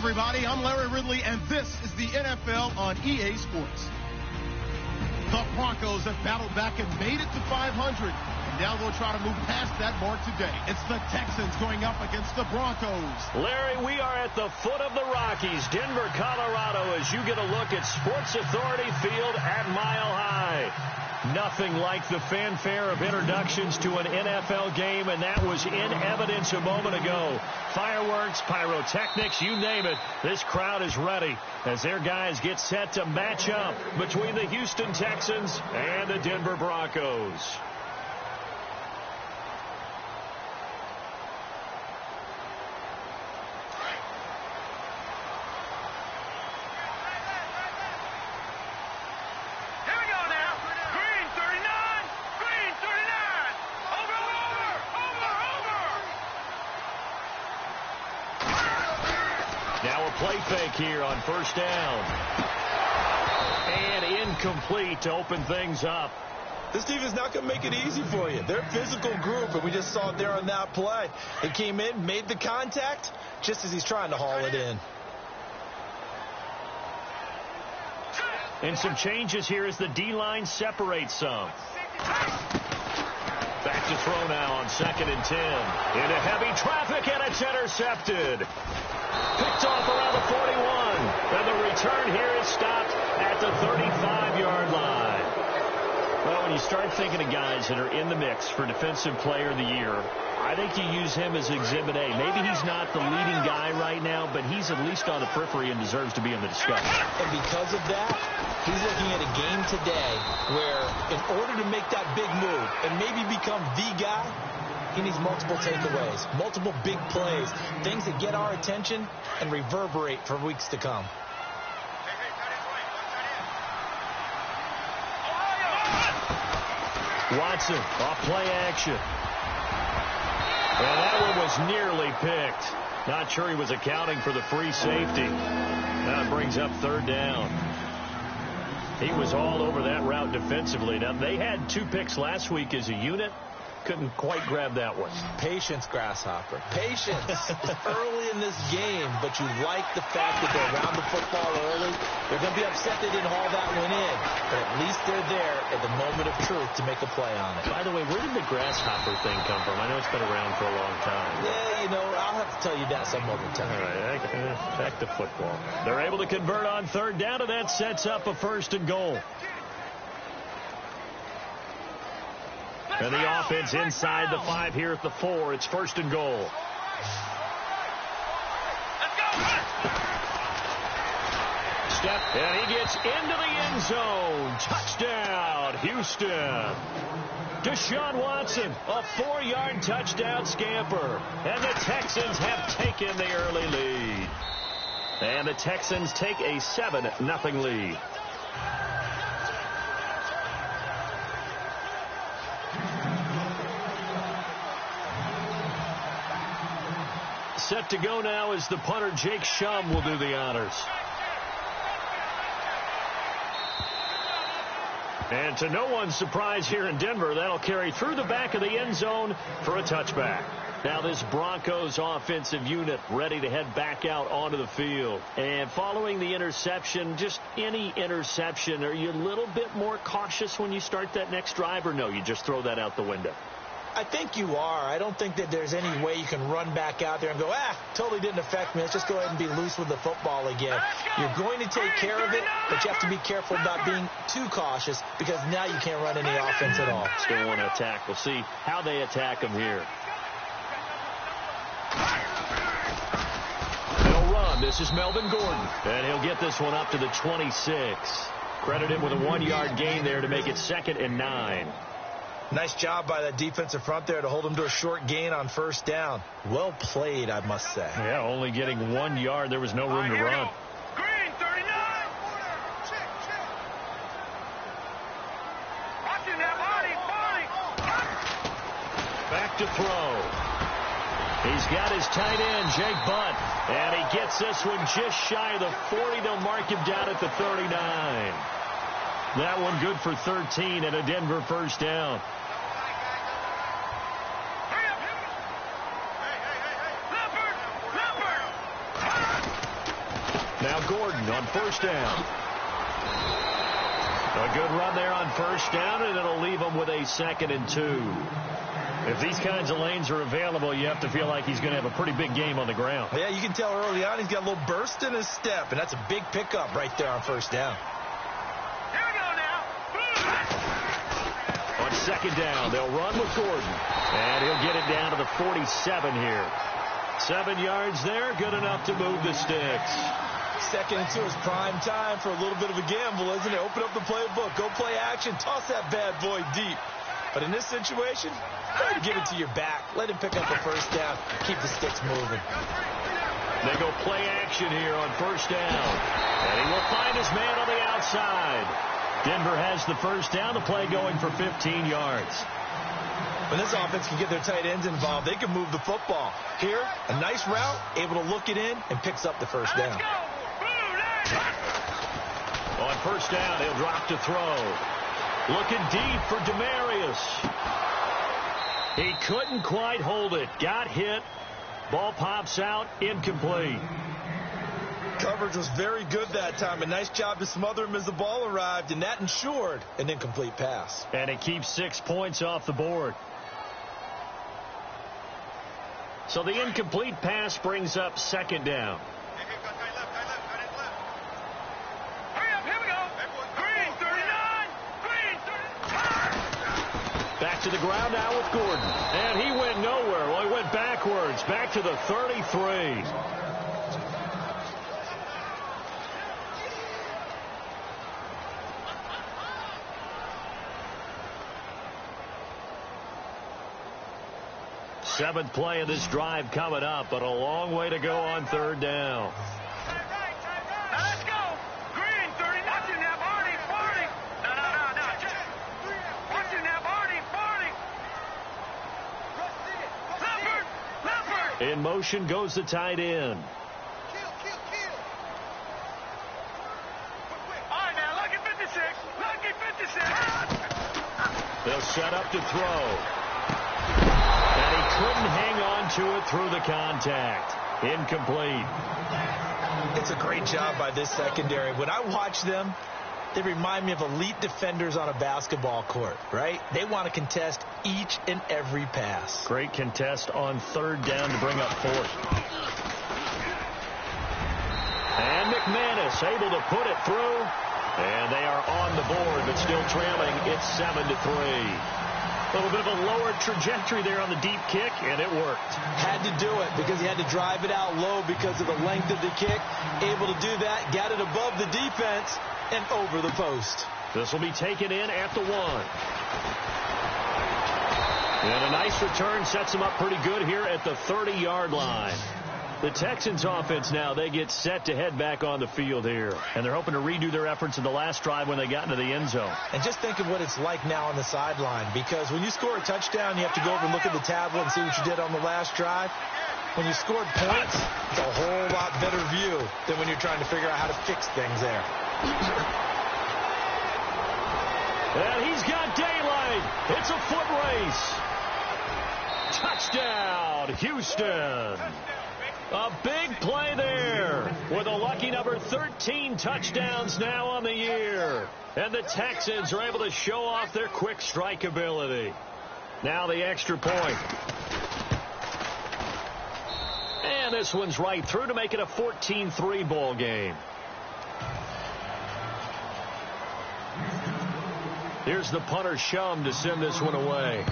everybody. I'm Larry Ridley, and this is the NFL on EA Sports. The Broncos have battled back and made it to 500. And now they'll try to move past that mark today. It's the Texans going up against the Broncos. Larry, we are at the foot of the Rockies, Denver, Colorado, as you get a look at Sports Authority Field at Mile High. Nothing like the fanfare of introductions to an NFL game, and that was in evidence a moment ago. Fireworks, pyrotechnics, you name it. This crowd is ready as their guys get set to match up between the Houston Texans and the Denver Broncos. Play fake here on first down. And incomplete to open things up. This team is not going to make it easy for you. They're a physical group, and we just saw it there on that play. He came in, made the contact, just as he's trying to haul it in. And some changes here as the D-line separates some. Back to throw now on 2nd and 10. Into heavy traffic, and it's intercepted. Picked off around the 41. And the return here is stopped at the 35-yard line. Well, when you start thinking of guys that are in the mix for Defensive Player of the Year, I think you use him as Exhibit A. Maybe he's not the leading guy right now, but he's at least on the periphery and deserves to be in the discussion. And because of that, he's looking at a game today where in order to make that big move and maybe become the guy, he needs multiple takeaways, multiple big plays, things that get our attention and reverberate for weeks to come. Watson off play action. And that one was nearly picked. Not sure he was accounting for the free safety. That brings up 3rd down. He was all over that route defensively. Now, they had 2 picks last week as a unit. Couldn't quite grab that one. Patience, Grasshopper. Patience is early in this game, but you like the fact that they're around the football early. They're going to be upset they didn't haul that one in, but at least they're there at the moment of truth to make a play on it. By the way, where did the Grasshopper thing come from? I know it's been around for a long time. Yeah, you know, I'll have to tell you that some other time. All right, back to football. They're able to convert on 3rd down, and that sets up a 1st and goal. And the offense inside the 5 here at the 4. It's 1st and goal. Step, and he gets into the end zone. Touchdown, Houston. Deshaun Watson, a 4-yard touchdown scamper. And the Texans have taken the early lead. And the Texans take a 7-0 lead. Set to go now as the punter Jake Shum will do the honors. And to no one's surprise here in Denver, that'll carry through the back of the end zone for a touchback. Now this Broncos offensive unit ready to head back out onto the field. And following the interception, just any interception, are you a little bit more cautious when you start that next drive, or no, you just throw that out the window? I think you are. I don't think that there's any way you can run back out there and go, totally didn't affect me. Let's just go ahead and be loose with the football again. You're going to take care of it, but you have to be careful about being too cautious because now you can't run any offense at all. Still want to attack. We'll see how they attack them here. They'll run. This is Melvin Gordon, and he'll get this one up to the 26. Credit him with a 1-yard gain there to make it 2nd and 9. Nice job by that defensive front there to hold him to a short gain on 1st down. Well played, I must say. Yeah, only getting 1 yard. There was no room to run. Green, 39. Watching that body. Back to throw. He's got his tight end, Jake Butt, and he gets this one just shy of the 40. They'll mark him down at the 39. That one good for 13 and a Denver 1st down. Gordon on first down. A good run there on first down, and it'll leave him with a 2nd and 2. If these kinds of lanes are available, you have to feel like he's going to have a pretty big game on the ground. Yeah, you can tell early on he's got a little burst in his step, and that's a big pickup right there on first down. Here we go now. On 2nd down, they'll run with Gordon, and he'll get it down to the 47 here. 7 yards there, good enough to move the sticks. 2nd and 2 is prime time for a little bit of a gamble, isn't it? Open up the playbook, go play action, toss that bad boy deep. But in this situation, go ahead and give it to your back. Let him pick up the first down, keep the sticks moving. They go play action here on first down. And he will find his man on the outside. Denver has the first down, the play going for 15 yards. When this offense can get their tight ends involved, they can move the football. Here, a nice route, able to look it in, and picks up the first down. On first down, he'll drop to throw. Looking deep for Demarius. He couldn't quite hold it. Got hit. Ball pops out. Incomplete. Coverage was very good that time. A nice job to smother him as the ball arrived, and that ensured an incomplete pass. And it keeps 6 points off the board. So the incomplete pass brings up 2nd down. Back to the ground now with Gordon. And he went nowhere. Well, he went backwards. Back to the 33. Seventh play of this drive coming up, but a long way to go on 3rd down. Let's go. Green, 30. Watching that, Marty, 40. No. Watching that, Marty, 40. Leopard. In motion goes the tight end. Kill. All right, now, lucky 56. Lucky 56. They'll set up to throw. And he couldn't hang on to it through the contact. Incomplete. It's a great job by this secondary. When I watch them, they remind me of elite defenders on a basketball court, right? They want to contest each and every pass. Great contest on 3rd down to bring up 4th. And McManus able to put it through. And they are on the board, but still trailing. It's 7-3. A little bit of a lower trajectory there on the deep kick, and it worked. Had to do it because he had to drive it out low because of the length of the kick. Able to do that, got it above the defense, and over the post. This will be taken in at the 1. And a nice return sets him up pretty good here at the 30-yard line. The Texans offense now, they get set to head back on the field here. And they're hoping to redo their efforts in the last drive when they got into the end zone. And just think of what it's like now on the sideline. Because when you score a touchdown, you have to go over and look at the tablet and see what you did on the last drive. When you scored points, it's a whole lot better view than when you're trying to figure out how to fix things there. And he's got daylight. It's a foot race. Touchdown, Houston. A big play there with a lucky number 13 touchdowns now on the year. And the Texans are able to show off their quick strike ability. Now the extra point. And this one's right through to make it a 14-3 ball game. Here's the punter Shum to send this one away.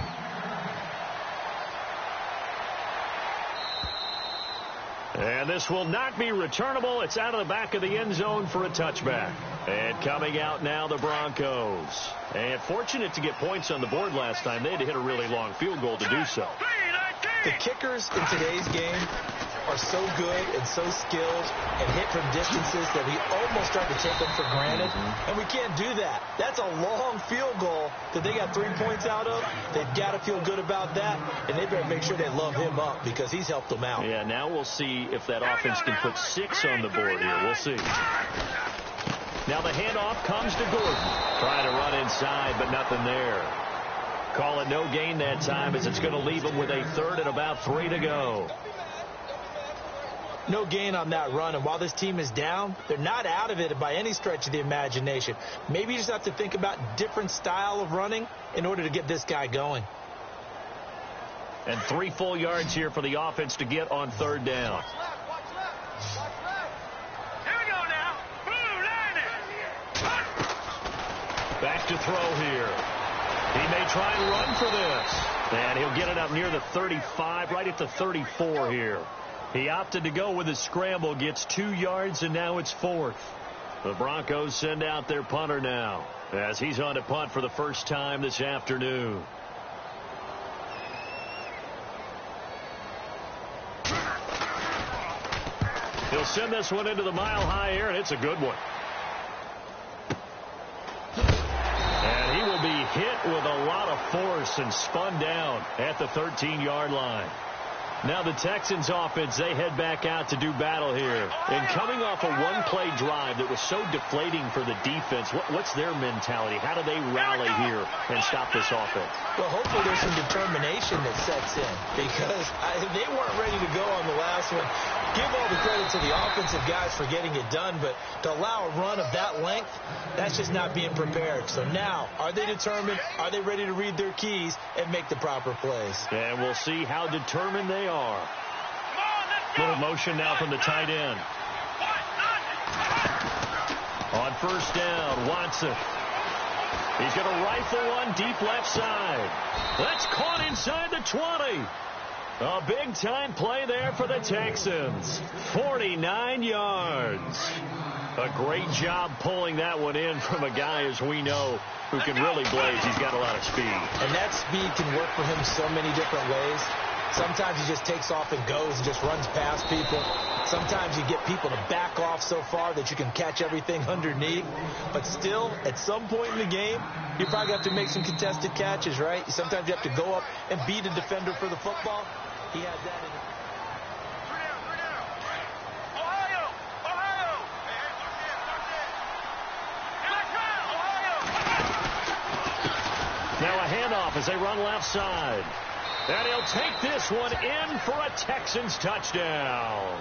And this will not be returnable. It's out of the back of the end zone for a touchback. And coming out now, the Broncos. And fortunate to get points on the board last time. They had to hit a really long field goal to do so. The kickers in today's game are so good and so skilled and hit from distances that we almost start to take them for granted. And we can't do that. That's a long field goal that they got 3 points out of. They've got to feel good about that, and they better make sure they love him up because he's helped them out. Yeah, now we'll see if that offense can put 6 on the board here. We'll see. Now the handoff comes to Gordon. Trying to run inside, but nothing there. Call it no gain that time as it's going to leave him with a 3rd and about 3 to go. No gain on that run, and while this team is down, they're not out of it by any stretch of the imagination. Maybe you just have to think about different style of running in order to get this guy going. And 3 full yards here for the offense to get on 3rd down. Watch left. Here we go now. Blue line it. Back to throw here. He may try and run for this. And he'll get it up near the 35, right at the 34 here. He opted to go with a scramble, gets 2 yards, and now it's 4th. The Broncos send out their punter now, as he's on to punt for the first time this afternoon. He'll send this one into the mile-high air, and it's a good one. And he will be hit with a lot of force and spun down at the 13-yard line. Now the Texans offense, they head back out to do battle here. And coming off a one-play drive that was so deflating for the defense, what's their mentality? How do they rally here and stop this offense? Well, hopefully there's some determination that sets in, because they weren't ready to go on the last one. Give all the credit to the offensive guys for getting it done, but to allow a run of that length, that's just not being prepared. So now, are they determined? Are they ready to read their keys and make the proper plays? And we'll see how determined they are. Little motion now from the tight end. On 1st down, Watson. He's going to rifle one deep left side. That's caught inside the 20. A big-time play there for the Texans. 49 yards. A great job pulling that one in from a guy, as we know, who can really blaze. He's got a lot of speed. And that speed can work for him so many different ways. Sometimes he just takes off and goes and just runs past people. Sometimes you get people to back off so far that you can catch everything underneath. But still, at some point in the game, you probably have to make some contested catches, right? Sometimes you have to go up and beat a defender for the football. He had that in it. Now a handoff as they run left side. And he'll take this one in for a Texans touchdown.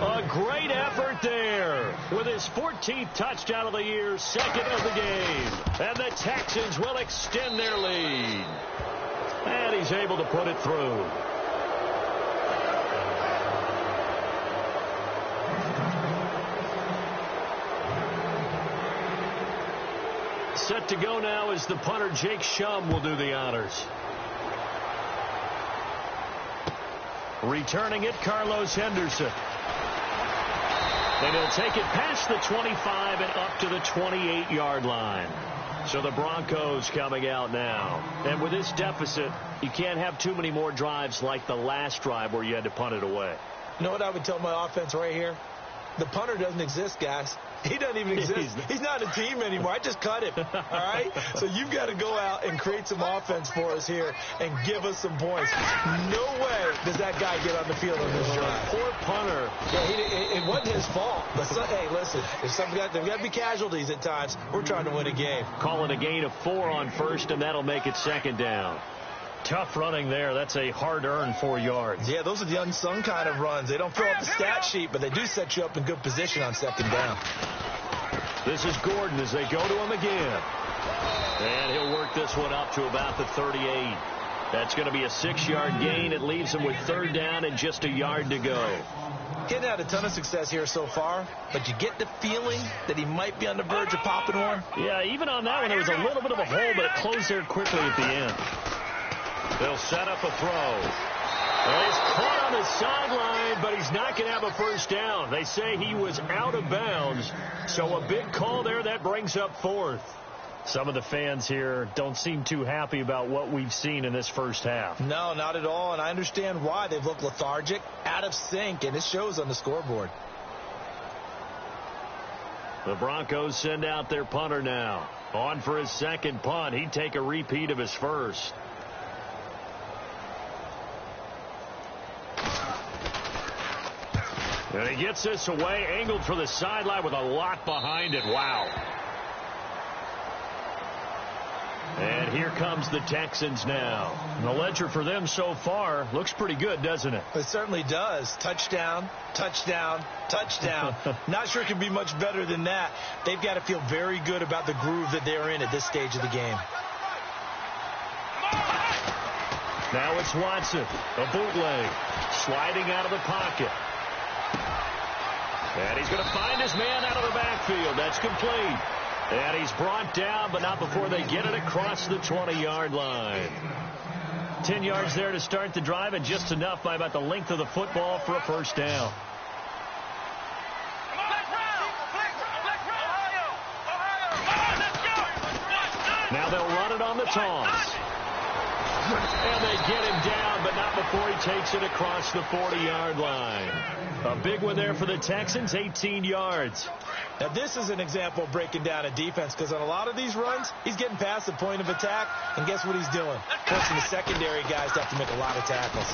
A great effort there with his 14th touchdown of the year, 2nd of the game. And the Texans will extend their lead. And he's able to put it through. Set to go now is the punter, Jake Shum, will do the honors. Returning it, Carlos Henderson. And he'll take it past the 25 and up to the 28-yard line. So the Broncos coming out now. And with this deficit, you can't have too many more drives like the last drive where you had to punt it away. You know what I would tell my offense right here? The punter doesn't exist, guys. He doesn't even exist. He's not a team anymore. I just cut him, all right? So you've got to go out and create some offense for us here and give us some points. No way does that guy get on the field on this drive. Poor punter. Yeah, it wasn't his fault. But hey, listen, there's got to be casualties at times. We're trying to win a game. Call it a gain of 4 on 1st, and that'll make it 2nd down. Tough running there. That's a hard-earned 4 yards. Yeah, those are the unsung kind of runs. They don't fill up the stat sheet, but they do set you up in good position on 2nd down. This is Gordon as they go to him again. And he'll work this one up to about the 38. That's going to be a 6-yard gain. It leaves him with 3rd down and just a yard to go. He hasn't had a ton of success here so far, but you get the feeling that he might be on the verge of popping one. Yeah, even on that one, there was a little bit of a hole, but it closed there quickly at the end. They'll set up a throw. Well, he's caught on the sideline, but he's not going to have a 1st down. They say he was out of bounds, so a big call there. That brings up 4th. Some of the fans here don't seem too happy about what we've seen in this first half. No, not at all, and I understand why. They've looked lethargic, out of sync, and it shows on the scoreboard. The Broncos send out their punter now. On for his 2nd punt. He'd take a repeat of his 1st. And he gets this away, angled for the sideline with a lot behind it. Wow. And here comes the Texans now. The ledger for them so far looks pretty good, doesn't it? It certainly does. Touchdown, touchdown, touchdown. Not sure it can be much better than that. They've got to feel very good about the groove that they're in at this stage of the game. Now it's Watson, a bootleg, sliding out of the pocket. And he's going to find his man out of the backfield. That's complete. And he's brought down, but not before they get it across the 20-yard line. 10 yards there to start the drive, and just enough by about the length of the football for a first down. Now they'll run it on the toss. And they get him down, but not before he takes it across the 40-yard line. A big one there for the Texans, 18 yards. Now, this is an example of breaking down a defense, because on a lot of these runs, he's getting past the point of attack, and guess what he's doing? Forcing the secondary guys to have to make a lot of tackles.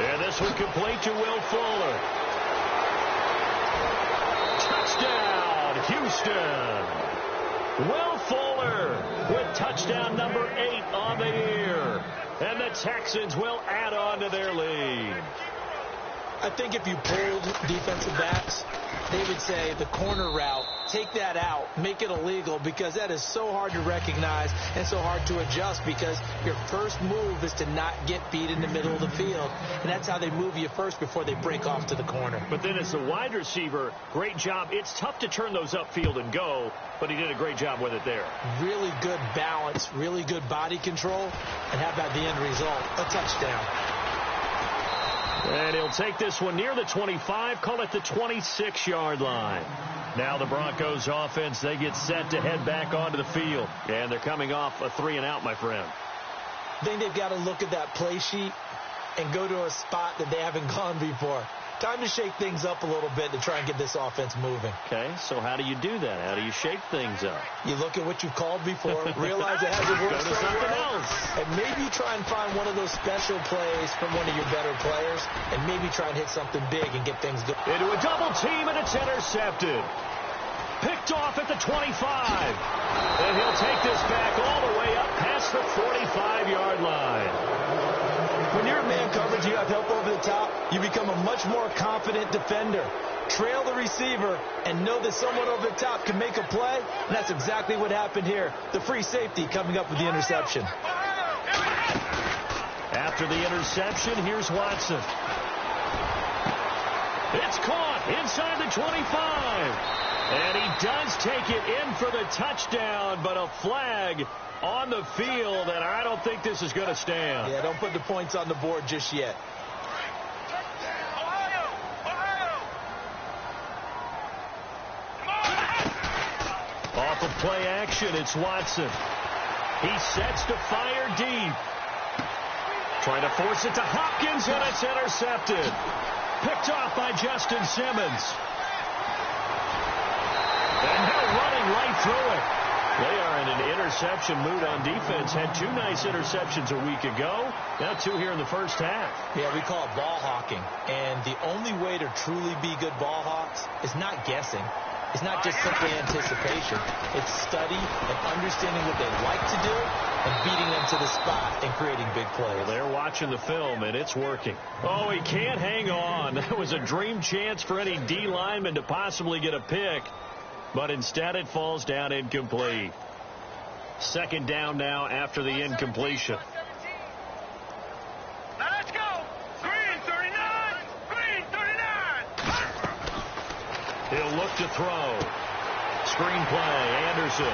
And this one complete to Will Fuller. Touchdown, Houston. Will Fuller with touchdown number 8 on the year. And the Texans will add on to their lead. I think if you pulled defensive backs, they would say the corner route, take that out, make it illegal, because that is so hard to recognize and so hard to adjust, because your first move is to not get beat in the middle of the field, and that's how they move you first before they break off to the corner. But then as a wide receiver, great job. It's tough to turn those upfield and go, but he did a great job with it there. Really good balance, really good body control, and how about the end result? A touchdown. And he'll take this one near the 25, call it the 26-yard line. Now the Broncos offense, they get set to head back onto the field. And they're coming off a 3-and-out, my friend. I think they've got to look at that play sheet and go to a spot that they haven't gone before. Time to shake things up a little bit to try and get this offense moving. Okay, so how do you do that? How do you shake things up? You look at what you've called before, realize it hasn't worked so well, and maybe try and find one of those special plays from one of your better players, and maybe try and hit something big and get things going. Into a double team, and it's intercepted. Picked off at the 25. And he'll take this back all the way up past the 45-yard line. When you're in man coverage, you have help over the top, you become a much more confident defender. Trail the receiver and know that someone over the top can make a play, and that's exactly what happened here. The free safety coming up with the interception. After the interception, here's Watson. It's caught inside the 25. And he does take it in for the touchdown, but a flag on the field, and I don't think this is going to stand. Yeah, don't put the points on the board just yet. Off of play action, it's Watson. He sets to fire deep. Trying to force it to Hopkins, and it's intercepted. Picked off by Justin Simmons. And they're running right through it. They are in an interception mood on defense. Had 2 nice interceptions a week ago. Now 2 here in the first half. Yeah, we call it ball hawking. And the only way to truly be good ball hawks is not guessing. It's not just simply anticipation. It's study and understanding what they like to do and beating them to the spot and creating big plays. Well, they're watching the film, and it's working. Oh, he can't hang on. That was a dream chance for any D lineman to possibly get a pick. But instead it falls down incomplete. Second down now after the incompletion. Now let's go. Green 39. Green 39. He'll look to throw. Screen play, Anderson.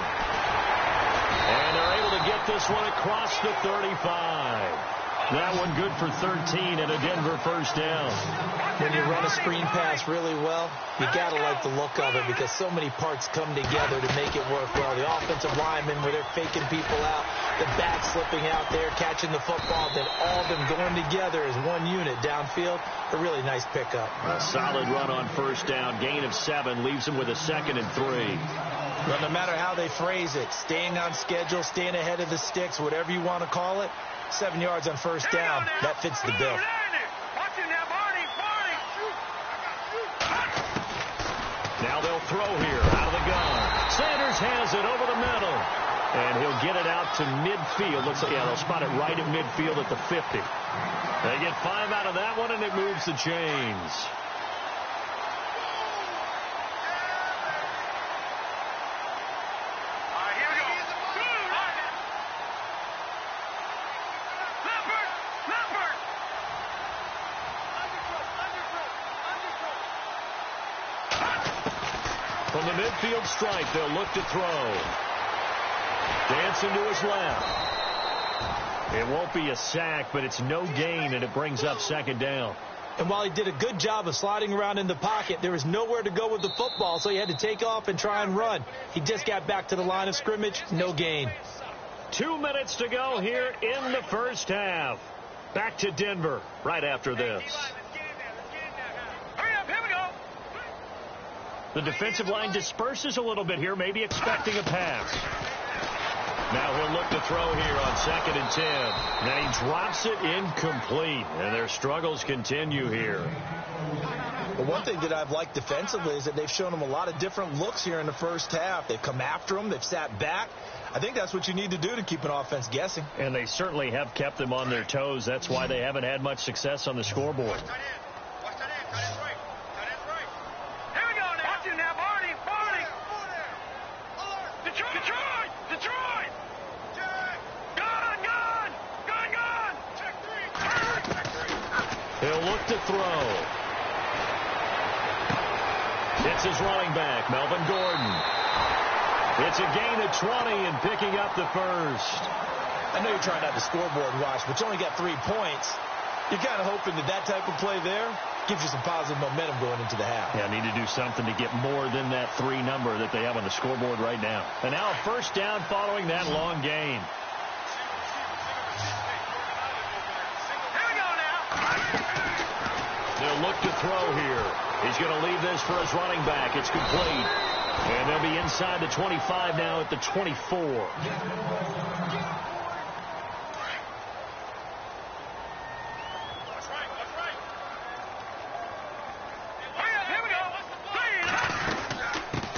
And they're able to get this one across the 35. That one good for 13 and a Denver first down. When you run a screen pass really well, you got to like the look of it, because so many parts come together to make it work well. The offensive linemen, where they're faking people out, the back slipping out there, catching the football, then all of them going together as one unit downfield. A really nice pickup. A solid run on first down. Gain of 7 leaves him with a 2nd and 3. But no matter how they phrase it, staying on schedule, staying ahead of the sticks, whatever you want to call it, 7 yards on first down. That fits the bill. Now they'll throw here out of the gun. Sanders has it over the middle. And he'll get it out to midfield. Looks like, yeah, they'll spot it right at midfield at the 50. They get 5 out of that one, and it moves the chains. From the midfield stripe, they'll look to throw. Dancing to his left. It won't be a sack, but it's no gain, and it brings up second down. And while he did a good job of sliding around in the pocket, there was nowhere to go with the football, so he had to take off and try and run. He just got back to the line of scrimmage, no gain. 2 minutes to go here in the first half. Back to Denver right after this. The defensive line disperses a little bit here, maybe expecting a pass. Now he'll look to throw here on 2nd and 10. Now he drops it incomplete, and their struggles continue here. Well, one thing that I've liked defensively is that they've shown him a lot of different looks here in the first half. They've come after him. They've sat back. I think that's what you need to do to keep an offense guessing. And they certainly have kept them on their toes. That's why they haven't had much success on the scoreboard. He'll look to throw. It's his running back, Melvin Gordon. It's a gain of 20 and picking up the first. I know you're trying not to scoreboard watch, but you only got 3 points. You're kind of hoping that that type of play there gives you some positive momentum going into the half. Yeah, need to do something to get more than that 3 number that they have on the scoreboard right now. And now a first down following that long gain. They'll look to throw here. He's going to leave this for his running back. It's complete. And they'll be inside the 25 now at the 24.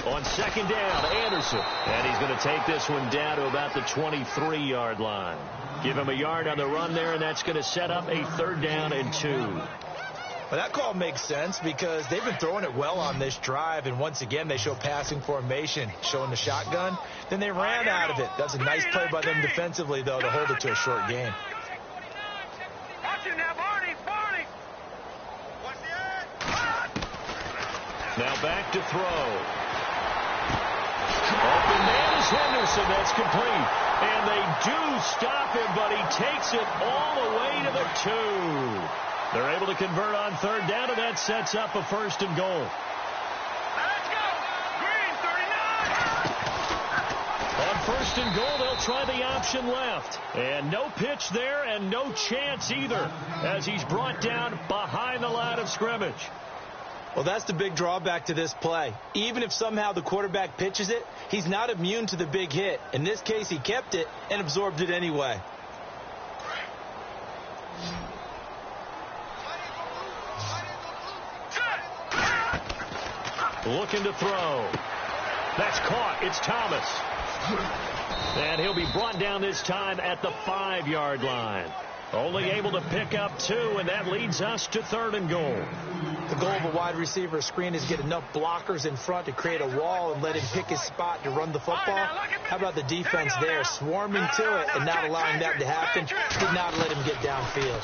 On 2nd down, Anderson. And he's going to take this one down to about the 23-yard line. Give him a yard on the run there, and that's going to set up a 3rd down and 2. Well, that call makes sense because they've been throwing it well on this drive, and once again they show passing formation, showing the shotgun. Then they ran out of it. That's a nice play by them defensively, though, to hold it to a short gain. Now back to throw. Open man is Henderson. That's complete. And they do stop him, but he takes it all the way to the 2. They're able to convert on 3rd down, and that sets up a 1st and goal. Let's go! Green, 39! On 1st and goal, they'll try the option left. And no pitch there, and no chance either, as he's brought down behind the line of scrimmage. Well, that's the big drawback to this play. Even if somehow the quarterback pitches it, he's not immune to the big hit. In this case, he kept it and absorbed it anyway. Looking to throw. That's caught. It's Thomas. And he'll be brought down this time at the 5-yard line. Only able to pick up 2, and that leads us to 3rd and goal. The goal of a wide receiver screen is get enough blockers in front to create a wall and let him pick his spot to run the football. How about the defense there, swarming to it and not allowing that to happen? Did not let him get downfield.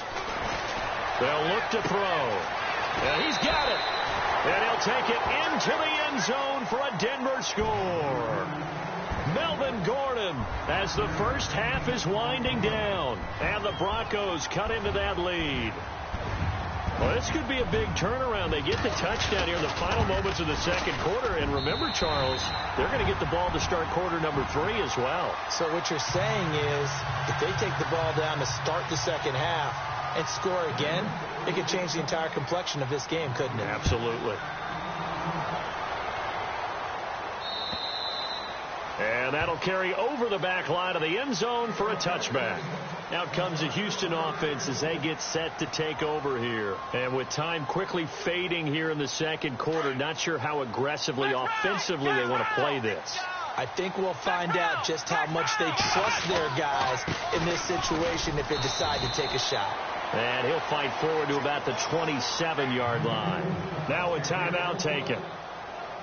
They'll look to throw. And he's got it. And he'll take it into the end zone for a Denver score. Melvin Gordon, as the first half is winding down, and the Broncos cut into that lead. Well, this could be a big turnaround. They get the touchdown here in the final moments of the 2nd quarter. And remember, Charles, they're going to get the ball to start quarter number 3 as well. So what you're saying is if they take the ball down to start the 2nd half and score again, it could change the entire complexion of this game, couldn't it? Absolutely. And that'll carry over the back line of the end zone for a touchback. Out comes the Houston offense as they get set to take over here. And with time quickly fading here in the 2nd quarter, not sure how aggressively, offensively they want to play this. I think we'll find out just how much they trust their guys in this situation if they decide to take a shot. And he'll fight forward to about the 27-yard line. Now a timeout taken.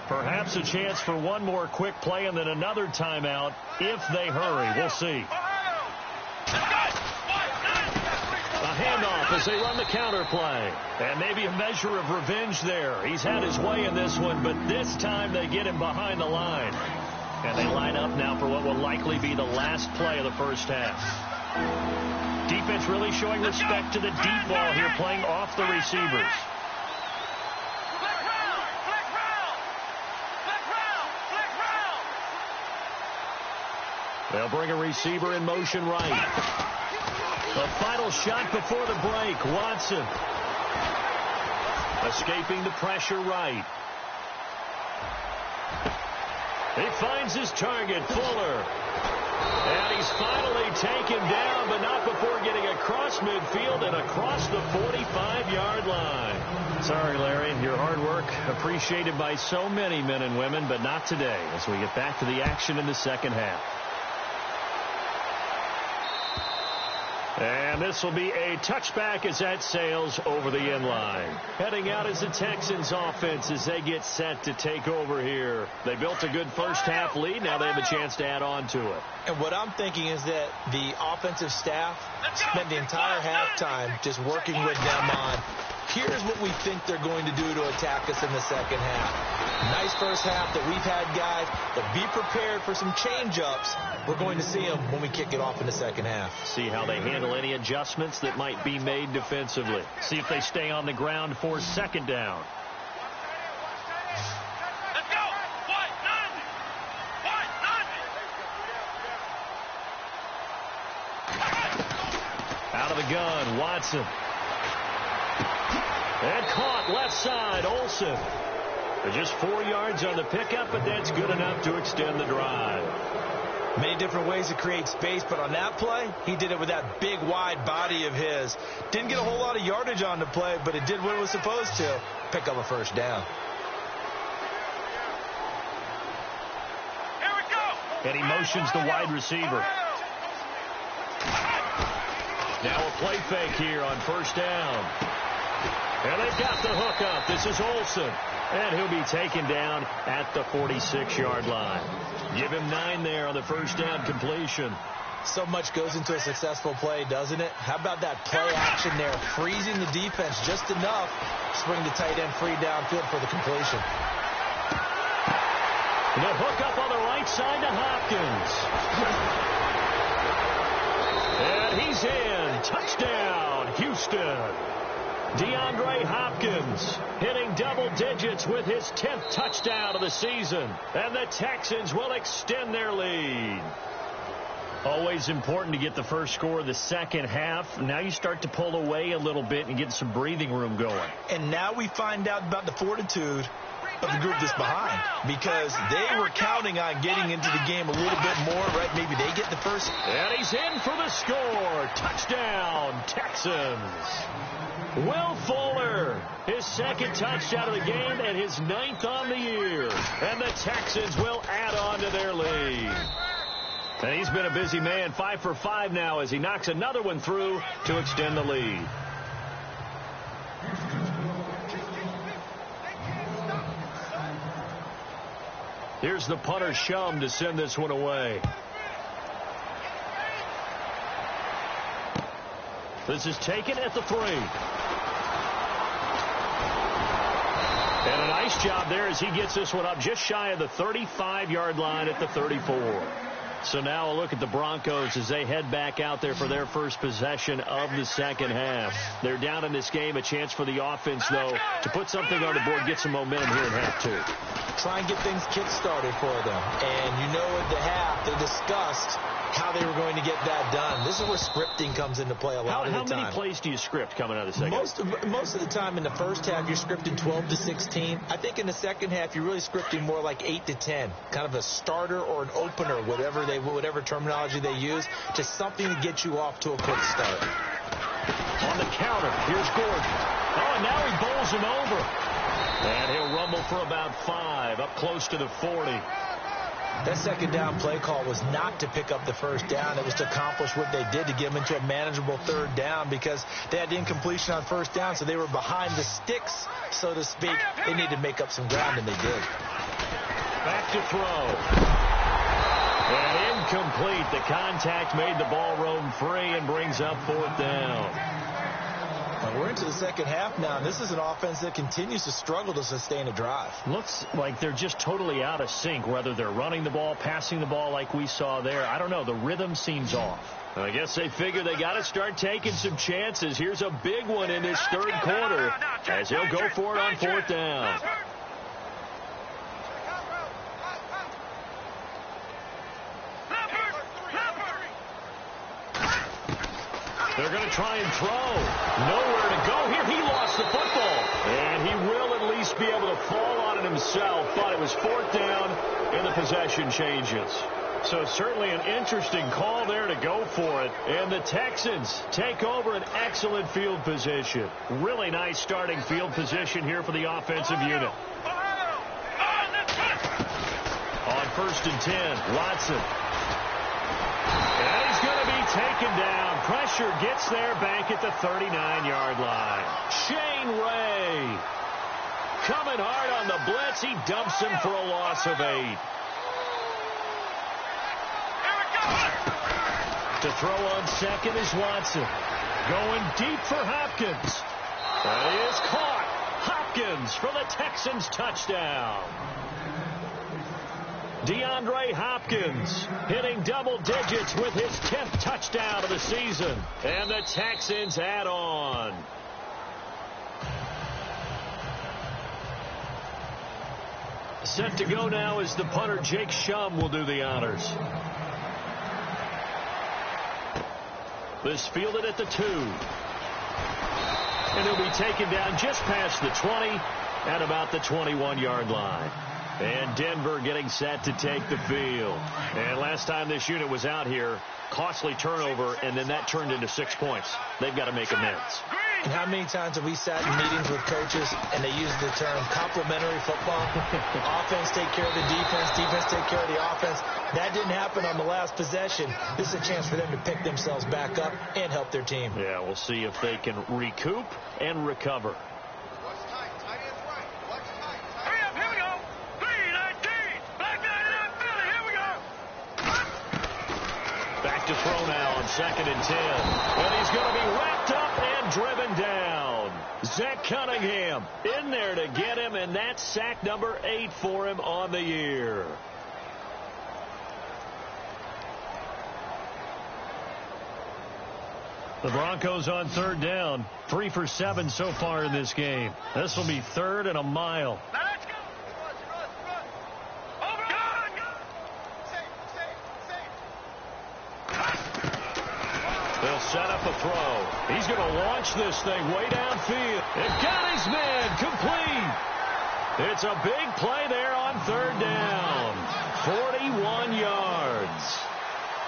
Perhaps a chance for one more quick play and then another timeout if they hurry. We'll see. A handoff as they run the counter play. And maybe a measure of revenge there. He's had his way in this one, but this time they get him behind the line. And they line up now for what will likely be the last play of the first half. Defense really showing respect to the deep ball here, playing off the receivers. They'll bring a receiver in motion right. The final shot before the break. Watson escaping the pressure right. He finds his target, Fuller. And he's finally taken down, but not before getting across midfield and across the 45-yard line. Sorry, Larry, your hard work appreciated by so many men and women, but not today as we get back to the action in the second half. And this will be a touchback as that sails over the end line. Heading out is the Texans offense as they get set to take over here. They built a good first half lead. Now they have a chance to add on to it. And what I'm thinking is that the offensive staff spent the entire halftime just working with them on, here's what we think they're going to do to attack us in the second half. Nice first half that we've had, guys, but be prepared for some change-ups. We're going to see them when we kick it off in the second half. See how they handle any adjustments that might be made defensively. See if they stay on the ground for second down. Let's go. Out of the gun, Watson. And caught left side, Olsen. Just 4 yards on the pickup, but that's good enough to extend the drive. Many different ways to create space, but on that play, he did it with that big, wide body of his. Didn't get a whole lot of yardage on the play, but it did what it was supposed to. Pick up a first down. Here we go. And he motions the wide receiver. Now a play fake here on first down. And they've got the hook up. This is Olsen. And he'll be taken down at the 46-yard line. Give him 9 there on the first down completion. So much goes into a successful play, doesn't it? How about that play action there? Freezing the defense just enough to bring the tight end free downfield for the completion. The hook up on the right side to Hopkins. And he's in. Touchdown, Houston. DeAndre Hopkins hitting double digits with his 10th touchdown of the season. And the Texans will extend their lead. Always important to get the first score of the second half. Now you start to pull away a little bit and get some breathing room going. And now we find out about the fortitude of the group that's behind, because they were counting on getting into the game a little bit more, right? Maybe they get the first. And he's in for the score. Touchdown, Texans. Will Fuller, his second touchdown of the game and his 9th on the year. And the Texans will add on to their lead. And he's been a busy man, 5 for 5 now as he knocks another one through to extend the lead. Here's the punter Shum to send this one away. This is taken at the 3. And a nice job there as he gets this one up just shy of the 35-yard line at the 34. So now a look at the Broncos as they head back out there for their first possession of the second half. They're down in this game. A chance for the offense, though, to put something on the board, get some momentum here in half 2. Try and get things kick-started for them. And you know at the half they discussed how they were going to get that done. This is where scripting comes into play a lot of the time. How many plays do you script coming out of the second half? Most of the time in the first half, you're scripting 12 to 16. I think in the second half, you're really scripting more like 8 to 10. Kind of a starter or an opener, whatever terminology they use, just something to get you off to a quick start. On the counter, here's Gordon. Oh, and now he bowls him over. And he'll rumble for about 5, up close to the 40. That second down play call was not to pick up the first down. It was to accomplish what they did, to get them into a manageable third down, because they had incompletion on first down, so they were behind the sticks, so to speak. They needed to make up some ground, and they did. Back to throw. And incomplete. The contact made the ball roam free and brings up fourth down. We're into the second half now, and this is an offense that continues to struggle to sustain a drive. Looks like they're just totally out of sync, whether they're running the ball, passing the ball like we saw there. I don't know. The rhythm seems off. I guess they figure they got to start taking some chances. Here's a big one in this third quarter as he'll go for it on fourth down. They're going to try and throw. Nowhere to go here. He lost the football. And he will at least be able to fall on it himself. Thought it was fourth down, and the possession changes. So certainly an interesting call there to go for it. And the Texans take over an excellent field position. Really nice starting field position here for the offensive unit. On 1st and 10, Watson. And he's going to be taken down. Pressure gets there back at the 39-yard line. Shane Ray coming hard on the blitz. He dumps him for a loss of 8. To throw on second is Watson. Going deep for Hopkins. That is caught. Hopkins for the Texans touchdown. DeAndre Hopkins hitting double digits with his 10th touchdown of the season. And the Texans add on. Set to go now is the punter, Jake Shum, will do the honors. This fielded at the 2. And he'll be taken down just past the 20 at about the 21-yard line. And Denver getting set to take the field. And last time this unit was out here, costly turnover, and then that turned into 6 points. They've got to make amends. And how many times have we sat in meetings with coaches and they use the term complementary football? Offense take care of the defense, defense take care of the offense. That didn't happen on the last possession. This is a chance for them to pick themselves back up and help their team. Yeah, we'll see if they can recoup and recover. Back to throw now on 2nd and 10. And he's going to be wrapped up and driven down. Zach Cunningham in there to get him, and that's sack number 8 for him on the year. The Broncos on 3rd down. 3 for 7 so far in this game. This will be 3rd and a mile. They'll set up a throw. He's going to launch this thing way downfield. It got his man complete. It's a big play there on 3rd down. 41 yards.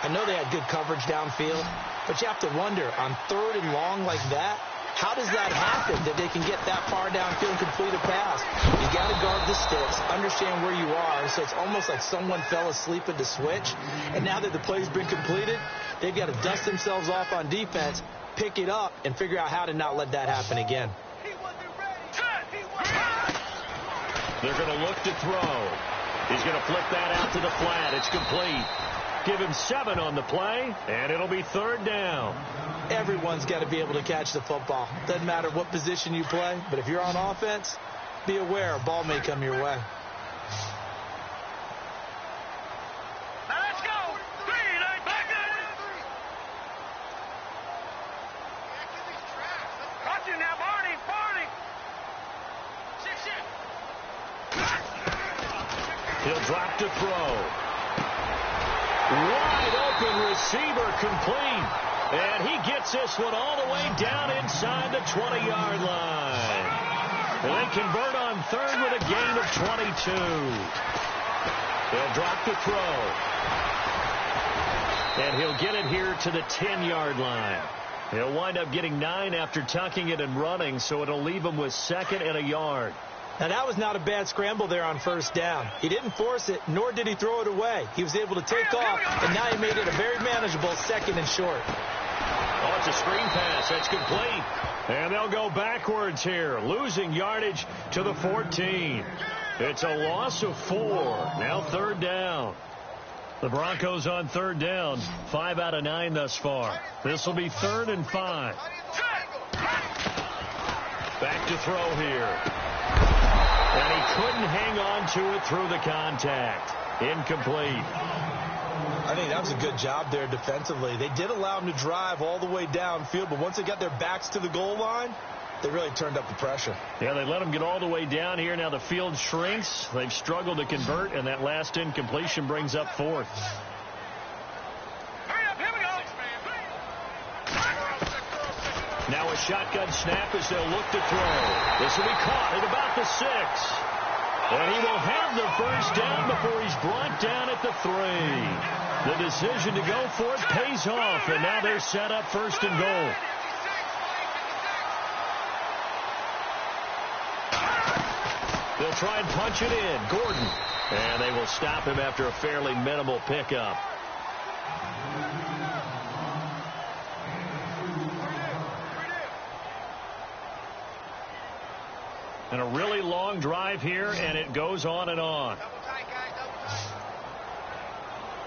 I know they had good coverage downfield, but you have to wonder, on 3rd and long like that, how does that happen, that they can get that far downfield and complete a pass? You got to guard the sticks, understand where you are, so it's almost like someone fell asleep at the switch, and now that the play's been completed, they've got to dust themselves off on defense, pick it up, and figure out how to not let that happen again. They're going to look to throw. He's going to flick that out to the flat. It's complete. Give him 7 on the play, and it'll be 3rd down. Everyone's got to be able to catch the football. Doesn't matter what position you play, but if you're on offense, be aware a ball may come your way. Let's go. 3, back Got you now, Barney. He'll drop to throw. Wide open receiver complete. And he gets this one all the way down inside the 20-yard line. And they convert on 3rd with a gain of 22. They'll drop the throw. And he'll get it here to the 10-yard line. He'll wind up getting 9 after tucking it and running, so it'll leave him with 2nd and a yard. Now, that was not a bad scramble there on first down. He didn't force it, nor did he throw it away. He was able to take off, and now he made it a very manageable 2nd and short. Oh, it's a screen pass. That's complete. And they'll go backwards here, losing yardage to the 14. It's a loss of 4. Now 3rd down. The Broncos on 3rd down, 5 out of 9 thus far. This will be 3rd and 5. Back to throw here. And he couldn't hang on to it through the contact. Incomplete. I think that was a good job there defensively. They did allow him to drive all the way downfield, but once they got their backs to the goal line, they really turned up the pressure. Yeah, they let him get all the way down here. Now the field shrinks. They've struggled to convert, and that last incompletion brings up 4th. Now a shotgun snap as they'll look to throw. This will be caught at about the 6. And he will have the first down before he's brought down at the 3. The decision to go for it pays off, and now they're set up 1st and goal. They'll try and punch it in. Gordon. And they will stop him after a fairly minimal pickup. And a really long drive here, and it goes on and on.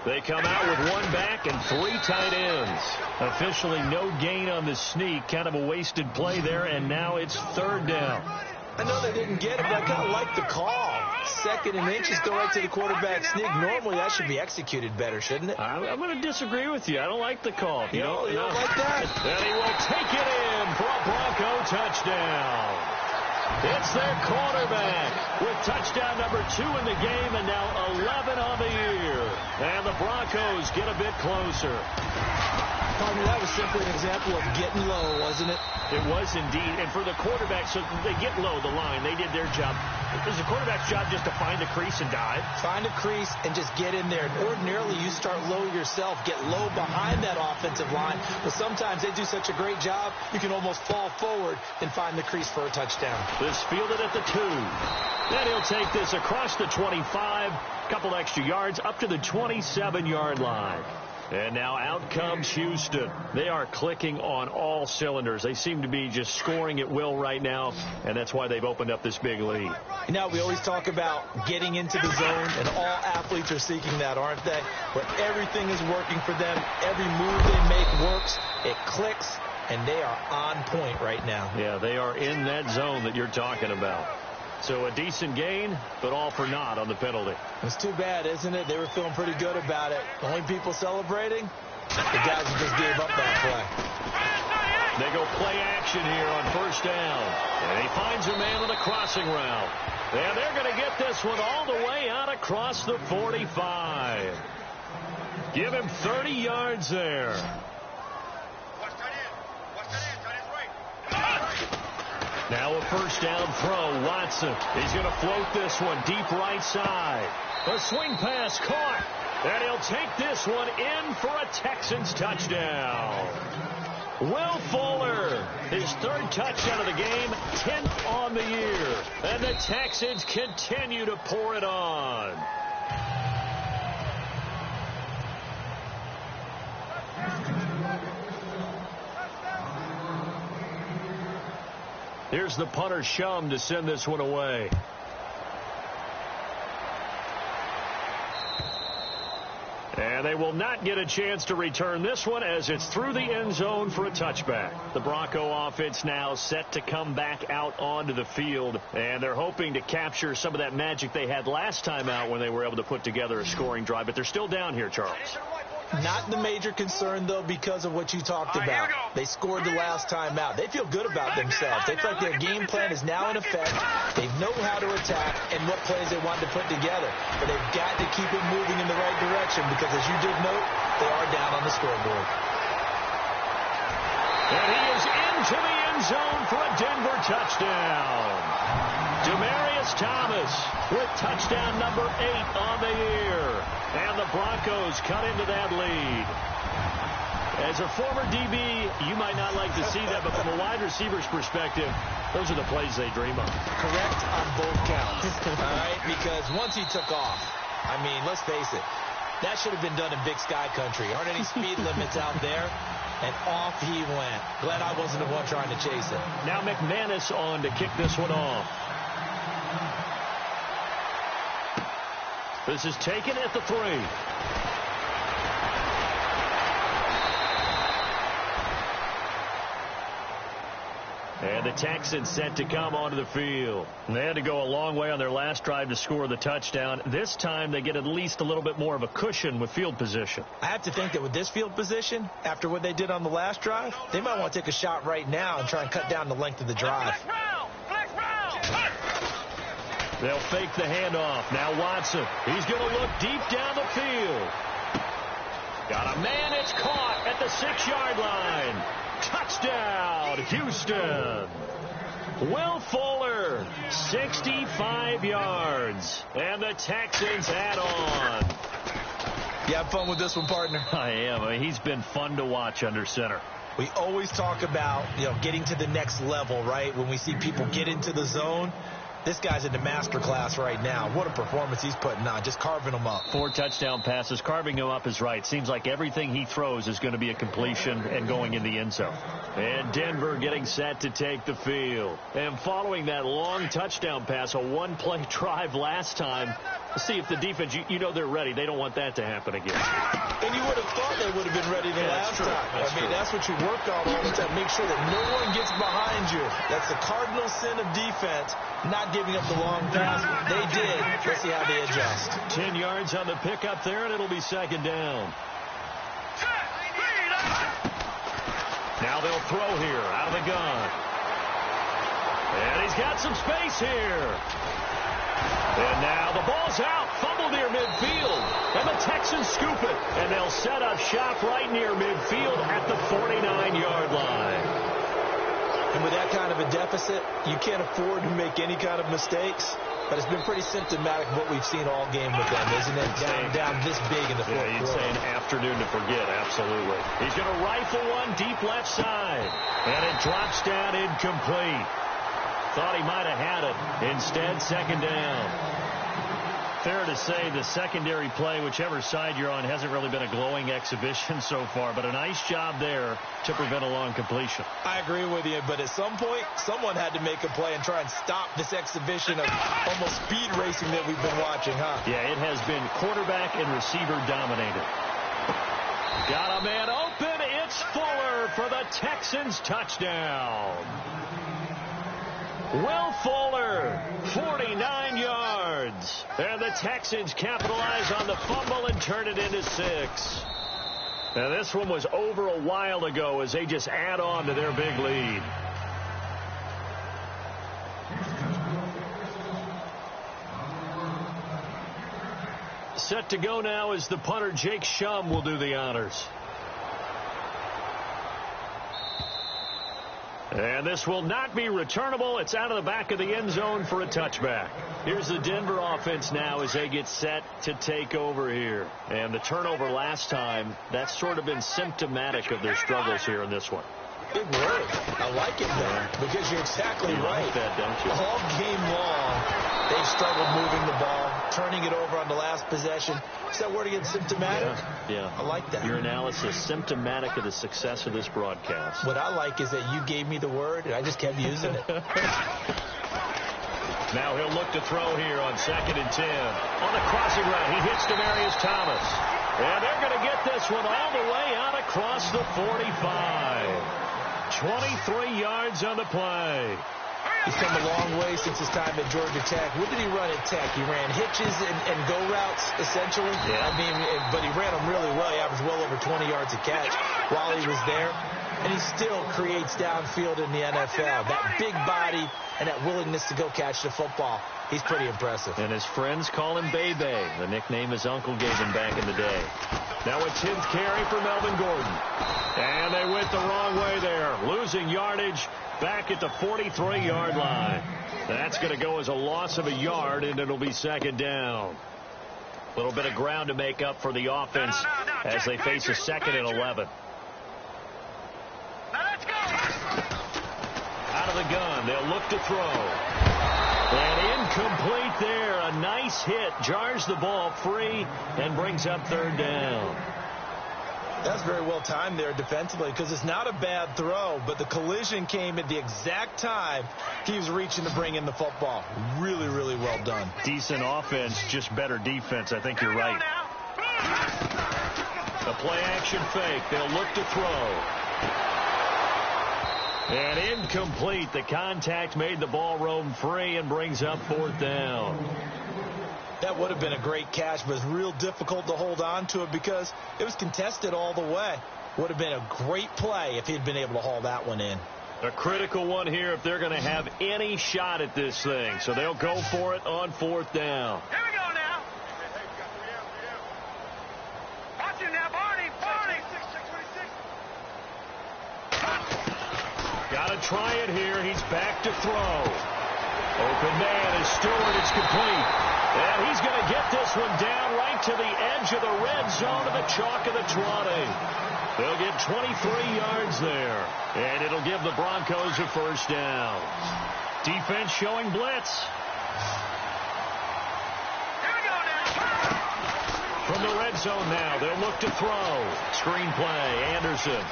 They come out with 1 back and 3 tight ends. Officially no gain on the sneak. Kind of a wasted play there, and now it's 3rd down. I know they didn't get it, but I kind of like the call. 2nd and inches, go right to the quarterback sneak. Normally, that should be executed better, shouldn't it? I'm going to disagree with you. I don't like the call. You don't like that? And he will take it in for a Bronco touchdown. It's their quarterback with touchdown number 2 in the game, and now 11 on the year. And the Broncos get a bit closer. I mean, that was simply an example of getting low, wasn't it? It was indeed. And for the quarterback, so they get low the line. They did their job. It was the quarterback's job just to find the crease and dive. Find a crease and just get in there. And ordinarily, you start low yourself, get low behind that offensive line. But sometimes they do such a great job, you can almost fall forward and find the crease for a touchdown. This fielded at the 2. Then he'll take this across the 25, couple extra yards, up to the 27-yard line. And now out comes Houston. They are clicking on all cylinders. They seem to be just scoring at will right now, and that's why they've opened up this big lead. You know, we always talk about getting into the zone, and all athletes are seeking that, aren't they? Where everything is working for them. Every move they make works. It clicks, and they are on point right now. Yeah, they are in that zone that you're talking about. So a decent gain, but all for naught on the penalty. It's too bad, isn't it? They were feeling pretty good about it. The only people celebrating, the guys who just gave up that play. They go play action here on 1st down. And he finds a man on the crossing route. And they're going to get this one all the way out across the 45. Give him 30 yards there. Now a 1st down throw. Watson. He's going to float this one deep right side. A swing pass caught. And he'll take this one in for a Texans touchdown. Will Fuller, his 3rd touchdown of the game, 10th on the year. And the Texans continue to pour it on. Here's the punter Shum to send this one away. And they will not get a chance to return this one as it's through the end zone for a touchback. The Bronco offense now set to come back out onto the field. And they're hoping to capture some of that magic they had last time out when they were able to put together a scoring drive. But they're still down here, Charles. Not the major concern, though, because of what you talked about. They scored the last time out. They feel good about themselves. They feel like their game plan is now in effect. They know how to attack and what plays they want to put together. But they've got to keep it moving in the right direction because, as you did note, they are down on the scoreboard. And he is into the end zone for a Denver touchdown. Demaryius Thomas with touchdown number 8 on the year. And the Broncos cut into that lead. As a former DB, you might not like to see that, but from a wide receiver's perspective, those are the plays they dream of. Correct on both counts. All right, because once he took off, I mean, let's face it, that should have been done in Big Sky Country. Aren't any speed limits out there? And off he went. Glad I wasn't the one trying to chase it. Now McManus on to kick this one off. This is taken at the 3. And the Texans set to come onto the field. And they had to go a long way on their last drive to score the touchdown. This time they get at least a little bit more of a cushion with field position. I have to think that with this field position, after what they did on the last drive, they might want to take a shot right now and try and cut down the length of the drive. They'll fake the handoff. Now Watson. He's going to look deep down the field. Got a man. It's caught at the 6-yard line. Touchdown, Houston. Will Fuller, 65 yards. And the Texans add on. You have fun with this one, partner? I am. I mean, he's been fun to watch under center. We always talk about, getting to the next level, right? When we see people get into the zone. This guy's in the master class right now. What a performance he's putting on, just carving them up. 4 touchdown passes. Carving him up is right. Seems like everything he throws is going to be a completion and going in the end zone. And Denver getting set to take the field. And following that long touchdown pass, a one-play drive last time, let's see if the defense, they're ready. They don't want that to happen again. And you would have thought they would have been ready the last time. That's what you work on all the time. Make sure that no one gets behind you. That's the cardinal sin of defense, not giving up the long pass. They did. Let's see how they adjust. 10 yards on the pickup there, and it'll be second down. Now they'll throw here out of the gun. And he's got some space here. And now the ball's out. Fumble near midfield. And the Texans scoop it. And they'll set up shop right near midfield at the 49-yard line. And with that kind of a deficit, you can't afford to make any kind of mistakes. But it's been pretty symptomatic of what we've seen all game with them, isn't it? Down this big in the fourth quarter. You'd say an afternoon to forget, absolutely. He's going to rifle one deep left side. And it drops down incomplete. Thought he might have had it. Instead, second down. Fair to say the secondary play, whichever side you're on, hasn't really been a glowing exhibition so far, but a nice job there to prevent a long completion. I agree with you, but at some point, someone had to make a play and try and stop this exhibition of almost speed racing that we've been watching, huh? Yeah, it has been quarterback and receiver dominated. Got a man open. It's Fuller for the Texans touchdown. Will Fuller, 49 yards. And the Texans capitalize on the fumble and turn it into 6. Now this one was over a while ago as they just add on to their big lead. Set to go now as the punter Jake Shum will do the honors. And this will not be returnable. It's out of the back of the end zone for a touchback. Here's the Denver offense now as they get set to take over here. And the turnover last time, that's sort of been symptomatic of their struggles here in this one. Big word. I like it, man, because you're exactly right. Like that, don't you? All game long, they've struggled moving the ball, turning it over on the last possession. Is that word again, symptomatic? Yeah. I like that. Your analysis, symptomatic of the success of this broadcast. What I like is that you gave me the word, and I just kept using it. Now he'll look to throw here on 2nd and 10. On the crossing route, he hits Demaryius Thomas. And they're going to get this one all the way out across the 45. 23 yards on the play. He's come a long way since his time at Georgia Tech. What did he run at Tech? He ran hitches and go routes, essentially. Yeah. But he ran them really well. He averaged well over 20 yards a catch while he was there. And he still creates downfield in the NFL. That big body and that willingness to go catch the football. He's pretty impressive. And his friends call him Bebe, the nickname his uncle gave him back in the day. Now a 10th carry for Melvin Gordon. And they went the wrong way there, losing yardage back at the 43-yard line. That's going to go as a loss of a yard, and it'll be second down. A little bit of ground to make up for the offense as they face a 2nd and 11. gun. They'll look to throw. And incomplete there. A nice hit. Jars the ball free and brings up third down. That's very well timed there defensively because it's not a bad throw, but the collision came at the exact time he was reaching to bring in the football. Really, really well done. Decent offense, just better defense. I think you're right. A play-action fake. They'll look to throw. And incomplete. The contact made the ball roam free and brings up fourth down. That would have been a great catch, but it's real difficult to hold on to it because it was contested all the way. Would have been a great play if he'd been able to haul that one in. A critical one here if they're going to have any shot at this thing. So they'll go for it on fourth down. Here we go now. Watch it now, Barney. Got to try it here. He's back to throw. Open man is Stewart. It's complete. And he's going to get this one down right to the edge of the red zone to the chalk of the 20. They'll get 23 yards there. And it'll give the Broncos a first down. Defense showing blitz. Here we go now. From the red zone now, they'll look to throw. Screen play, Anderson.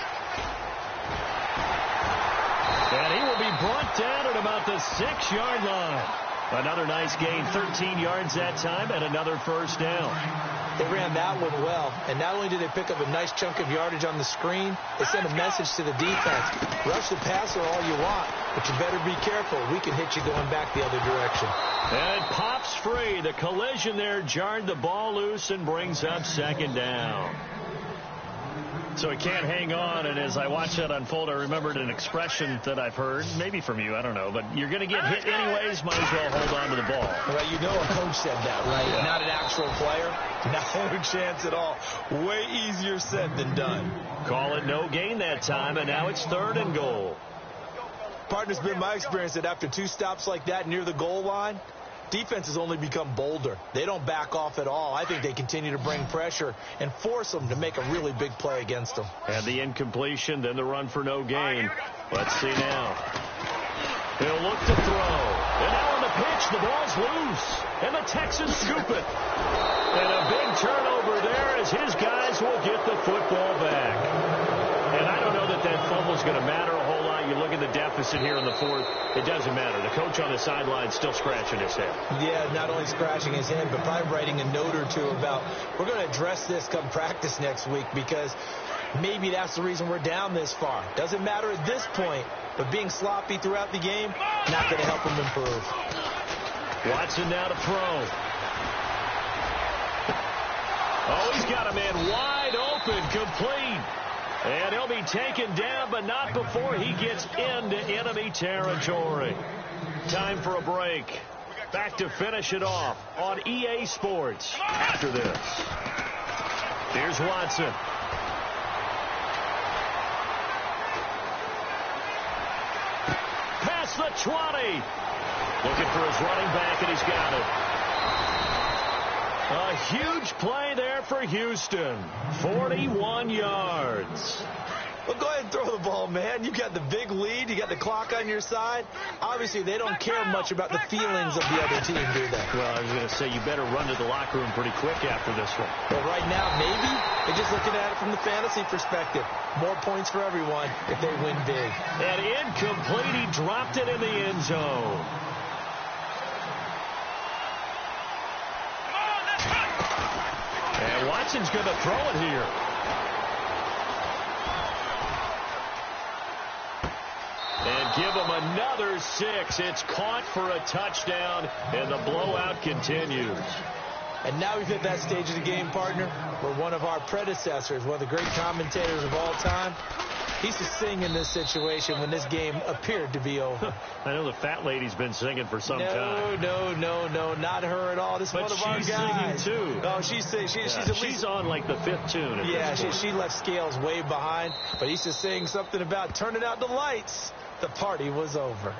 And he will be brought down at about the 6-yard line. Another nice gain, 13 yards that time, and another first down. They ran that one well, and not only did they pick up a nice chunk of yardage on the screen, they sent a message to the defense. Rush the passer all you want, but you better be careful. We can hit you going back the other direction. And it pops free. The collision there jarred the ball loose and brings up second down. So he can't hang on, and as I watched that unfold, I remembered an expression that I've heard, maybe from you, I don't know, but you're going to get hit anyways, might as well hold on to the ball. Well, you know a coach said that, right? Yeah. Not an actual player. No chance at all. Way easier said than done. Call it no gain that time, and now it's 3rd and goal. Partner's been my experience that after 2 stops like that near the goal line, defenses only become bolder. They don't back off at all. I think they continue to bring pressure and force them to make a really big play against them. And the incompletion, then the run for no gain. Let's see now. He'll look to throw. And now on the pitch, the ball's loose. And the Texans scoop it. And a big turnover there as his guys will get the football back. And I don't know that that fumble's going to matter a whole lot. You look at the deficit here in the 4th. It doesn't matter. The coach on the sideline still scratching his head. Yeah, not only scratching his head, but probably writing a note or two about we're going to address this come practice next week because maybe that's the reason we're down this far. Doesn't matter at this point, but being sloppy throughout the game, not going to help him improve. Watson now to throw. Oh, he's got a man wide open, complete. And he'll be taken down, but not before he gets into enemy territory. Time for a break. Back to finish it off on EA Sports after this. Here's Watson. Past the 20. Looking for his running back, and he's got it. A huge play there for Houston. 41 yards. Well, go ahead and throw the ball, man. You got the big lead. You got the clock on your side. Obviously, they don't care much about the feelings of the other team, do they? Well, I was going to say, you better run to the locker room pretty quick after this one. Well, right now, maybe. They're just looking at it from the fantasy perspective. More points for everyone if they win big. And incomplete. He dropped it in the end zone. And Watson's going to throw it here. And give him another 6. It's caught for a touchdown, and the blowout continues. And now we've hit that stage of the game, partner, where one of our predecessors, one of the great commentators of all time, he used to sing in this situation when this game appeared to be over. I know the fat lady's been singing for some time. No, not her at all. This is one of our guys. She's singing, too. Oh, she's at least... She's on, like, the 5th tune. Yeah, she left Scales way behind, but he used to sing something about turning out the lights. The party was over.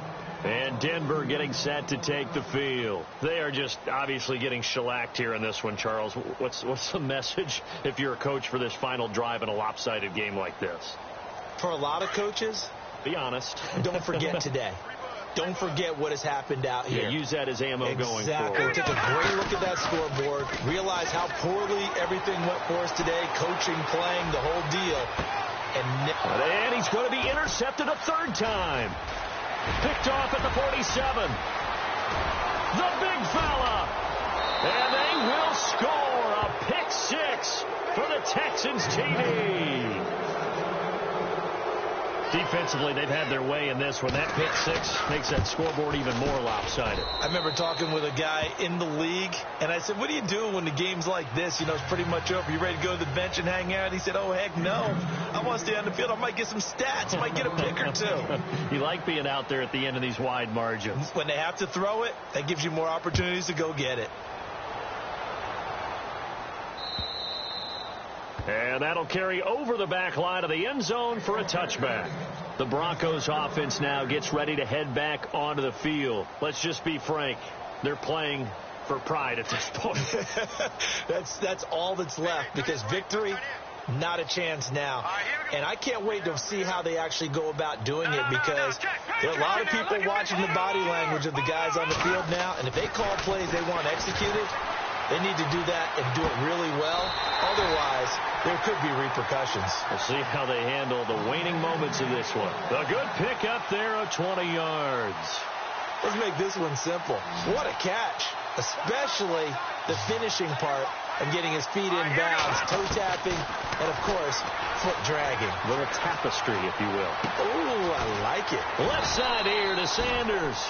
And Denver getting set to take the field. They are just obviously getting shellacked here in this one, Charles. What's the message if you're a coach for this final drive in a lopsided game like this? For a lot of coaches, be honest. Don't forget today. don't forget what has happened out here. Yeah, use that as ammo going forward. Exactly. Take a great look at that scoreboard. Realize how poorly everything went for us today. Coaching, playing, the whole deal. And he's going to be intercepted a third time. Picked off at the 47. The big fella. And they will score a pick six for the Texans TD. Defensively, they've had their way in this one. That pick six makes that scoreboard even more lopsided. I remember talking with a guy in the league, and I said, what do you do when the game's like this? You know, it's pretty much over. You ready to go to the bench and hang out? He said, oh, heck no. I want to stay on the field. I might get some stats. I might get a pick or two. You like being out there at the end of these wide margins. When they have to throw it, that gives you more opportunities to go get it. And that'll carry over the back line of the end zone for a touchback. The Broncos offense now gets ready to head back onto the field. Let's just be frank. They're playing for pride at this point. That's all that's left, because victory, not a chance now. And I can't wait to see how they actually go about doing it, because there are a lot of people watching the body language of the guys on the field now, and if they call plays they want executed, they need to do that and do it really well. Otherwise, there could be repercussions. We'll see how they handle the waning moments of this one. A good pick up there of 20 yards. Let's make this one simple. What a catch, especially the finishing part of getting his feet in bounds, toe tapping, and, of course, foot dragging. A little tapestry, if you will. Oh, I like it. Left side here to Sanders.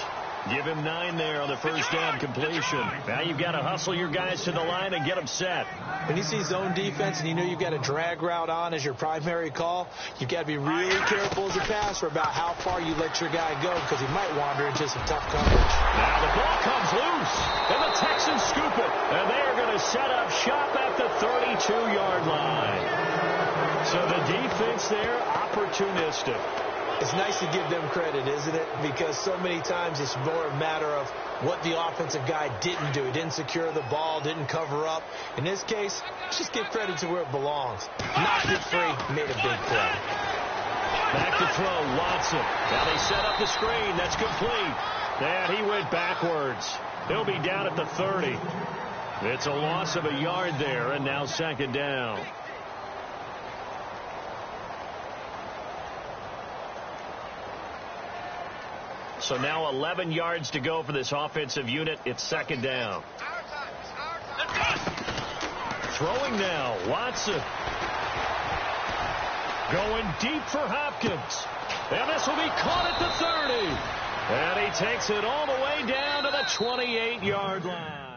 Give him 9 there on the first down completion. Now you've got to hustle your guys to the line and get them set. When you see zone defense and you know you've got a drag route on as your primary call, you've got to be really careful as a passer about how far you let your guy go, because he might wander into some tough coverage. Now the ball comes loose, and the Texans scoop it. And they're going to set up shop at the 32-yard line. So the defense there, opportunistic. It's nice to give them credit, isn't it? Because so many times it's more a matter of what the offensive guy didn't do. He didn't secure the ball, didn't cover up. In this case, just give credit to where it belongs. Knocked it free, made a big play. Back to throw, Watson. Now they set up the screen. That's complete. And he went backwards. He'll be down at the 30. It's a loss of a yard there, and now second down. So now 11 yards to go for this offensive unit. It's second down. Throwing now, Watson. Going deep for Hopkins. And this will be caught at the 30. And he takes it all the way down to the 28-yard line.